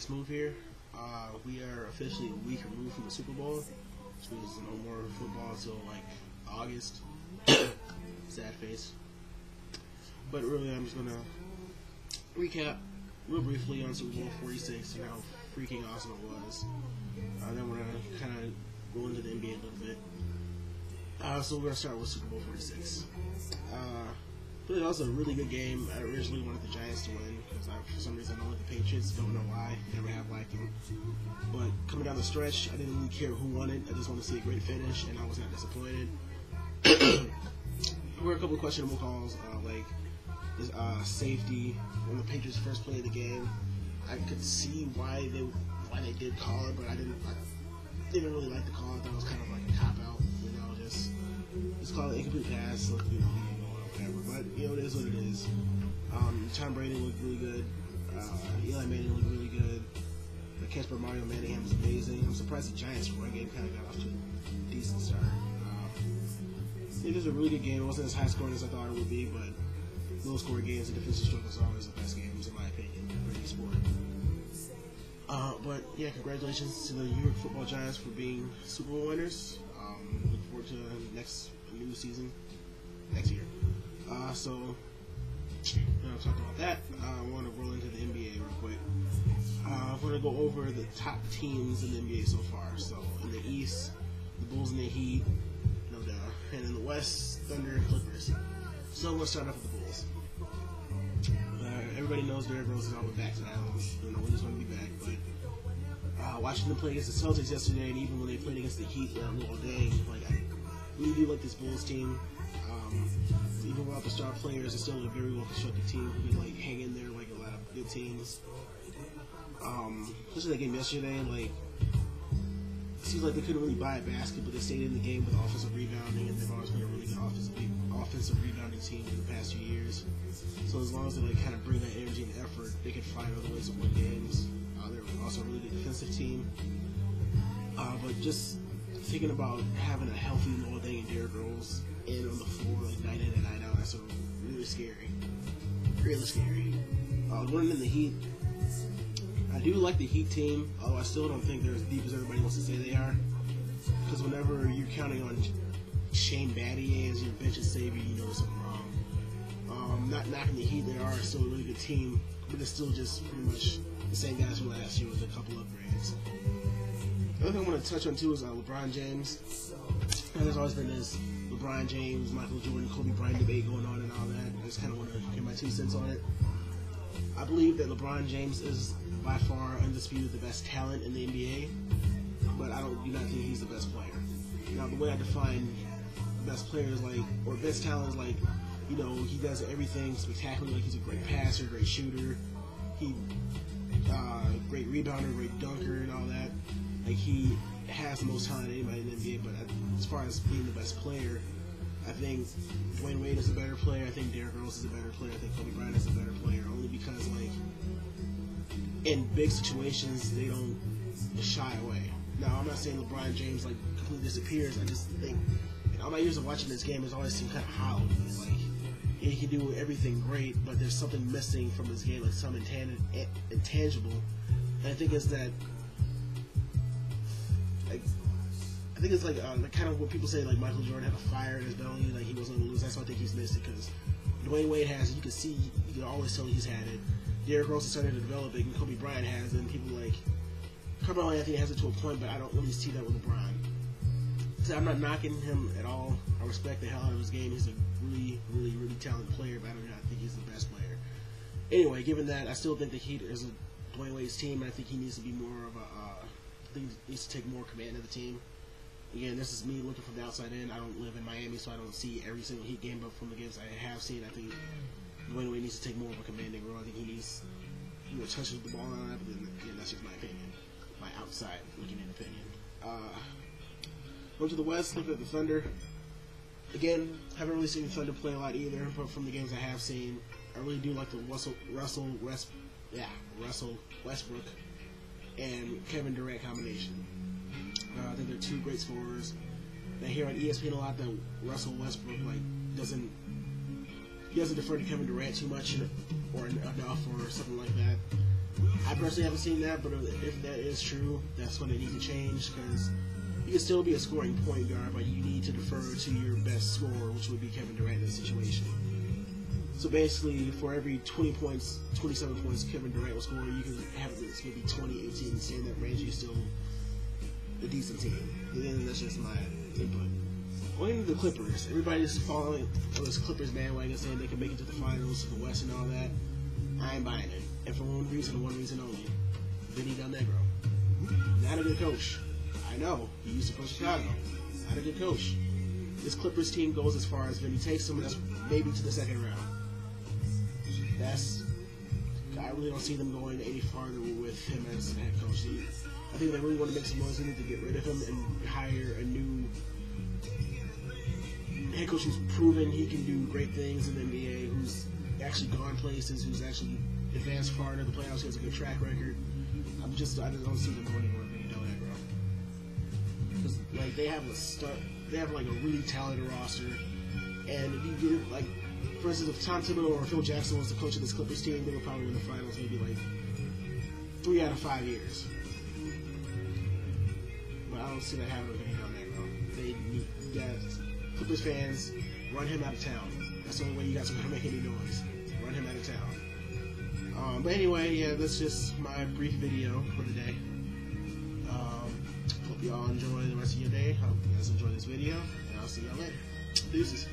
nice move here. We are officially a week removed from the Super Bowl, which means no more football until like August. Sad face. But really, I'm just gonna recap real briefly on Super Bowl 46 and how freaking awesome it was. Then we're gonna kind of go into the NBA a little bit. So we're gonna start with Super Bowl 46. But it was a really good game. I originally wanted the Giants to win because for some reason I don't like the Patriots. Don't know why. Never have liked them. But coming down the stretch, I didn't really care who won it. I just wanted to see a great finish, and I was not disappointed. There were a couple of questionable calls, like this safety when the Patriots first played the game. I could see why they did call it, but I didn't really like the call. I thought it was kind of like a cop out, just call it incomplete pass. Look, whatever. But it is what it is. Tom Brady looked really good. Eli Manning looked really good. The catch by Mario Manningham was amazing. I'm surprised the Giants' run game kind of got off to a decent start. It was a really good game. It wasn't as high scoring as I thought it would be, but low scoring games and defensive struggles are always the best games, in my opinion, for any sport. But yeah, congratulations to the New York Football Giants for being Super Bowl winners. Look forward to the new season next year. So now talking about that, I want to roll into the NBA real quick. I want to go over the top teams in the NBA so far. So in the East, the Bulls and the Heat, no doubt, and in the West, Thunder and Clippers. So let's start off with the Bulls. Everybody knows Derrick Rose is out with back problems. Don't know when he's going to be back, but watching them play against the Celtics yesterday, and even when they played against the Heat all day, I really do like this Bulls team. Even without the star players, it's still a very well constructed team who can hang in there like a lot of good teams. Especially that game yesterday, it seems like they couldn't really buy a basket, but they stayed in the game with offensive rebounding, and they've always been a really good offensive rebounding team in the past few years. So as long as they kind of bring that energy and effort, they can find other ways to win games. They're also a really good defensive team. But just thinking about having a healthy Noah Day and Derrick Rose in on the floor night in and night out, that's really scary. Really scary. Going in the Heat, I do like the Heat team, although I still don't think they're as deep as everybody wants to say they are. Because whenever you're counting on Shane Battier as your bench's savior, you know something wrong. Not knocking the Heat, they are still a really good team, but it's still just pretty much the same guys from last year with a couple upgrades. The other thing I want to touch on too is LeBron James. There's always been this LeBron James, Michael Jordan, Kobe Bryant debate going on and all that. I just kind of want to get my 2 cents on it. I believe that LeBron James is by far undisputed the best talent in the NBA, but I do not think he's the best player. Now, the way I define best players, or best talent is he does everything spectacular. He's a great passer, great shooter, great rebounder, great dunker, and all that. He has the most talent of anybody in the NBA, but as far as being the best player, I think Dwyane Wade is a better player. I think Derrick Rose is a better player. I think Kobe Bryant is a better player, only because in big situations they don't shy away. Now, I'm not saying LeBron James completely disappears. I just think in all my years of watching this game, it's always seemed kind of hollow. He can do everything great, but there's something missing from his game, some intangible. And I think it's that. I think it's kind of what people say, Michael Jordan had a fire in his belly, he wasn't going to lose. That's why I think he's missed it, because Dwyane Wade has it. You can always tell he's had it. Derrick Rose is starting to develop it, and Kobe Bryant has it, and people Carmelo Anthony has it to a point, but I don't really see that with LeBron. So I'm not knocking him at all. I respect the hell out of his game. He's a really, really, really talented player, but I do not think he's the best player. Anyway, given that, I still think the Heat is Dwyane Wade's team, and I think he needs to be more of he needs to take more command of the team. Again, this is me looking from the outside in. I don't live in Miami, so I don't see every single Heat game, but from the games I have seen, I think Dwyane Wade needs to take more of a commanding role. I think he needs touches the ball on that, but then again, that's just my opinion. My outside looking in opinion. Going to the West, looking at the Thunder. Again, haven't really seen the Thunder play a lot either, but from the games I have seen, I really do like the Russell Westbrook and Kevin Durant combination. I think they're 2 great scorers. I hear on ESPN a lot that Russell Westbrook doesn't defer to Kevin Durant too much or enough or something like that. I personally haven't seen that, but if that is true, that's when they need to change, because you can still be a scoring point guard, but you need to defer to your best scorer, which would be Kevin Durant in this situation. So basically, for every 20 points, 27 points Kevin Durant will score, you can have this maybe 20, 18, stay in that range, you're still a decent team. And then that's just my input. Going to the Clippers, everybody's following on this Clippers bandwagon saying they can make it to the finals, to the West and all that. I ain't buying it. And for one reason and one reason only. Vinny Del Negro. Not a good coach. I know. He used to coach Chicago. Not a good coach. This Clippers team goes as far as Vinny takes them, and that's maybe to the second round. I really don't see them going any farther with him as the head coach. I think they really want to make some noise. They need to get rid of him and hire a new head coach who's proven he can do great things in the NBA, who's actually gone places, who's actually advanced far into the playoffs, who has a good track record. I just don't see them going anywhere with Vinny Del Negro. Because like they have like a really talented roster, and if you get like, for instance, if Tom Thibodeau or Phil Jackson was the coach of this Clippers team, they would probably win the finals maybe like 3 out of 5 years. But I don't see that happening with Vinny Del Negro. You got Clippers fans, run him out of town. That's the only way you guys are going to make any noise. Run him out of town. But anyway, yeah, that's just my brief video for today. Hope y'all enjoy the rest of your day. Hope you guys enjoy this video, and I'll see y'all later. Deuces.